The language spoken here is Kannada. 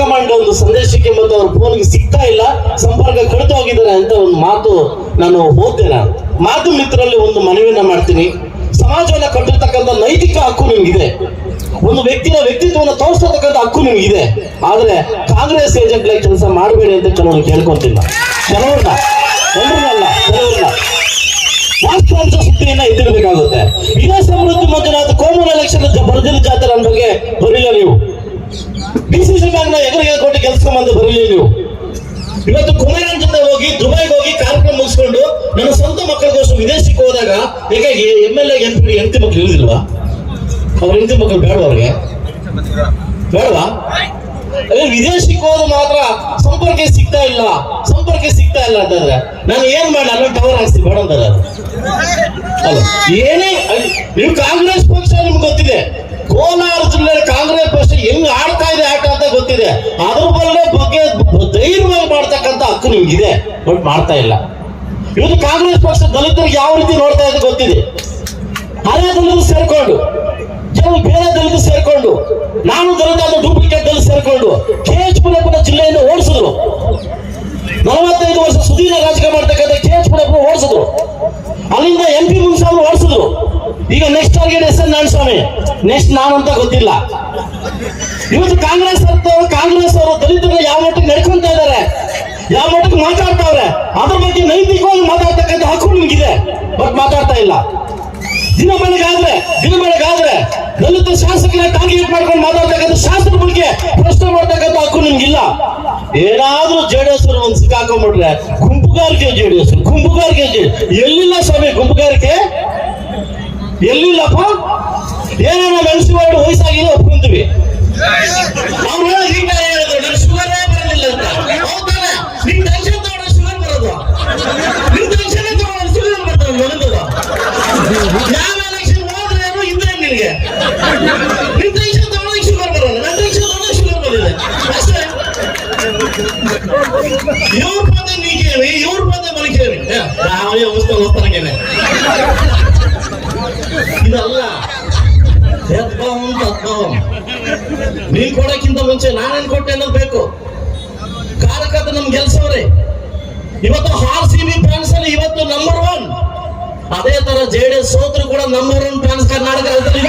ಹೈಕಮಾಂಡ್ ಒಂದು ಸಂದೇಶಕ್ಕೆ ಮತ್ತು ಅವ್ರ ಫೋನ್ಗೆ ಸಿಗ್ತಾ ಇಲ್ಲ, ಸಂಪರ್ಕ ಕಡಿದು ಹೋಗಿದ್ದಾರೆ ಅಂತ ಒಂದು ಮಾತು ನಾನು ಓದ್ದೆ. ನಾನು ಮಾತು ಮಿತ್ರರಲ್ಲಿ ಒಂದು ಮನವಿಯನ್ನ ಮಾಡ್ತೀನಿ. ಸಮಾಜವನ್ನ ಕಟ್ಟಿರ್ತಕ್ಕಂಥ ನೈತಿಕ ಹಕ್ಕು ನಿಮ್ಗಿದೆ, ಒಂದು ವ್ಯಕ್ತಿಯ ವ್ಯಕ್ತಿತ್ವವನ್ನು ತೋರಿಸತಕ್ಕಂಥ ಹಕ್ಕು ನಿಮ್ಗಿದೆ. ಆದ್ರೆ ಕಾಂಗ್ರೆಸ್ ಏಜೆಂಟ್ ಲೈಕ್ ಕೆಲಸ ಮಾಡಬೇಡಿ ಅಂತ ಕೆಲವರು ಕೇಳ್ಕೊಂತಿಲ್ಲ. ಕೆಲವ್ರನ್ನ ವಾಸ್ತವಾಂಶ ಸುದ್ದಿಯನ್ನ ಎತ್ತಿರಬೇಕಾಗುತ್ತೆ. ಇದೇ ಸಮೃದ್ಧಿ ಮಂಜುನಾಥ ಕೋಮಲ್ ಎಲೆಕ್ಷನ್ ಬರದಿಲ್ಲ ಜಾತ್ರೆ ನನ್ನ ಬಗ್ಗೆ ಬರಲಿಲ್ಲ ನೀವು. BCC ಬ್ಯಾಂಕ್ನ ಎದುರಿಗೆ ಕೊಟ್ಟು ಕೆಲಸಕೊಂಬಂದು ಬರಲಿಲ್ಲ ನೀವು. ಇವತ್ತು ಕುಮಾರನ್ ಜೊತೆ ಹೋಗಿ ದುಬೈಗೆ ಹೋಗಿ ಕಾರ್ಯಕ್ರಮ ಮುಗಿಸ್ಕೊಂಡು ನನ್ನ ಸ್ವಂತ ಮಕ್ಕಳಿಗೋಸ್ಕರ ವಿದೇಶಕ್ಕೆ ಹೋದಾಗ ಹೀಗಾಗಿ MLA ಹೆಂಡತಿ ಮಕ್ಕಳು ಇರುವುದಿಲ್ವಾ? ಅವ್ರ ಹೆಂಡತಿ ಮಕ್ಕಳು ಬೇಡವಾ? ಅವ್ರಿಗೆ ಬೇಡವಾ? ವಿದೇಶಕ್ಕೆ ಹೋದ ಮಾತ್ರ ಸಂಪರ್ಕ ಸಿಗ್ತಾ ಇಲ್ಲ ಅಂತಂದ್ರೆ ನಾನು ಏನ್ ಮಾಡಿ ಅಲ್ಲ ಟವರ್ ಹಾಕ್ಸ್ತೀನಿ ಬೇಡ ಅಂತಾರೆ. ಅಲ್ಲ ಏನೇ ನೀವು ಕಾಂಗ್ರೆಸ್ ಪಕ್ಷ ನಿಮ್ಗೆ ಗೊತ್ತಿದೆ, ಕೋಲಾರ ಜಿಲ್ಲೆ ಕಾಂಗ್ರೆಸ್ ಪಕ್ಷ ಹೆಂಗ್ ಆಡ್ತಾ ಇದೆ ಆಟ ಅಂತ ಗೊತ್ತಿದೆ. ಅದ್ರ ಬಗ್ಗೆ ಧೈರ್ಯವಾಗಿ ಮಾಡ್ತಕ್ಕಂಥ ಹಕ್ಕು ನಿಮ್ಗಿದೆ, ಬಟ್ ಮಾಡ್ತಾ ಇಲ್ಲ. ಇವತ್ತು ಕಾಂಗ್ರೆಸ್ ಪಕ್ಷ ದಲಿತರಿಗೆ ಯಾವ ರೀತಿ ನೋಡ್ತಾ ಇದೆ ಗೊತ್ತಿದೆ. ಹಳೆ ದಲಿತರು ಸೇರ್ಕೊಂಡು, ಕೆಲವು ಬೇರೆ ದಲಿತರು ಸೇರ್ಕೊಂಡು, ನಾನು ದಲಿತ ಡೂಪ್ಲಿಕೇಟ್ ದಲಿತ ಸೇರ್ಕೊಂಡು KH ಪುರಪ್ಪನ ಜಿಲ್ಲೆಯಿಂದ ಓಡಿಸಿದ್ರು. 45 ವರ್ಷ ಸುದೀರ್ಘ ರಾಜಕೀಯ ಮಾಡ್ತಕ್ಕಂಥ KH ಪುರಪ್ಪನ ಓಡಿಸಿದ್ರು. ಅಲ್ಲಿಂದ MP ಮುನ್ಸಾಮ್ ಓಡಿಸಿದ್ರು. ಈಗ next target SN Narayanaswamy, next ನಾನು ಅಂತ ಗೊತ್ತಿಲ್ಲ. ಇವತ್ತು ಕಾಂಗ್ರೆಸ್ ಅವರು ದಲಿತರನ್ನ ಯಾವ ಮಟ್ಟಿಗೆ ನಡ್ಕೊಂತ ಇದ್ದಾರೆ, ಯಾವ ಮಟ್ಟಿಗೆ ಮಾತಾಡ್ತಾವ್ರೆ, ಅದ್ರ ಬಗ್ಗೆ ನೈತಿಕವಾಗಿ ಮಾತಾಡ್ತಕ್ಕಂಥ ಹಕ್ಕು ನಿಮ್ಗಿದೆ, ಬಟ್ ಮಾತಾಡ್ತಾ ಇಲ್ಲ. ದಿನ ಬೆಳಗಾದ್ರೆ ದಲಿತ ಶಾಸಕರ ಟಾರ್ಗೆಟ್ ಮಾಡ್ಕೊಂಡು ಮಾತಾಡ್ತಕ್ಕಂಥ ಶಾಸಕರ ಬಗ್ಗೆ ಪ್ರಶ್ನೆ ಮಾಡ್ತಕ್ಕಂಥ ಹಕ್ಕು ನಿಮ್ಗಿಲ್ಲ. ಏನಾದ್ರೂ JDS ಒಂದು ಸಿಕ್ಕಾಕೊಂಡ್ಬಿಟ್ರೆ ಗುಂಪುಗಾರಿಕೆ JDS ಎಲ್ಲಿಲ್ಲ ಸ್ವಾಮಿ, ಗುಂಪುಗಾರಿಕೆ ಎಲ್ಲಿಲ್ಲಪ್ಪ. ಏನೋ ನಾವು ಮೆಣಸಿನಕಾಯಿ ವಯಸ್ಸಾಗಿಲ್ಲ ಒಪ್ಕೊಂತೀವಿ. ಅವ್ರು ಹೇಳಿದ್ರು ನನ್ ಶುಗರೇ ಬರಲಿಲ್ಲ ಅಂತ. ಹೌದಾನೆ, ನಿಮ್ ಟೆನ್ಷನ್ ತಗೊಂಡ್ರೆ ಶುಗರ್ ಬರೋದು, ನಿಮ್ ಟೆನ್ಷನ್ ತಗೊಂಡ್ರೆ ಶುಗರ್ ಬರ್ತದೆ ಬರೋದು. ಯಾವ ಎಲೆಕ್ಷನ್ ಹೋದ್ರೇನು ಇದ್ರೆ ನಿನಗೆ ನಿಮ್ ಟೆನ್ಷನ್ ತಗೊಂಡ್ರೆ ಶುಗರ್ ಬರೋಲ್ಲ, ನನ್ನ ಟೆನ್ಷನ್ ತಗೊಂಡ್ರೆ ಶುಗರ್ ಬರಲಿದೆ ಅಷ್ಟೇ. ಇವ್ರ ಪದೇ ನೀಕೇವಿ, ಇವ್ರ ಪದೇ ಮಲಿಕೇವಿ, ನಾವೇ ಹೋಗ್ತಾನೆ ಇದಲ್ಲ. ನೀನ್ ಕೊಡಕ್ಕಿಂತ ಮುಂಚೆ ನಾನೇನ್ ಕೊಟ್ಟೆ ಅನ್ನೋದು ಬೇಕು. ಕಾರ್ಯಕರ್ತ ನಮ್ ಗೆಲ್ಸವ್ರೆ. ಇವತ್ತು RCB ಫ್ಯಾನ್ಸ್ ಅಲ್ಲಿ ಇವತ್ತು ನಂಬರ್ 1. ಅದೇ ತರ JDS ಸೋತ್ರು ಕೂಡ ನಂಬರ್ 1 ಫ್ಯಾನ್ಸ್ ಕರ್ನಾಟಕದಲ್ಲಿ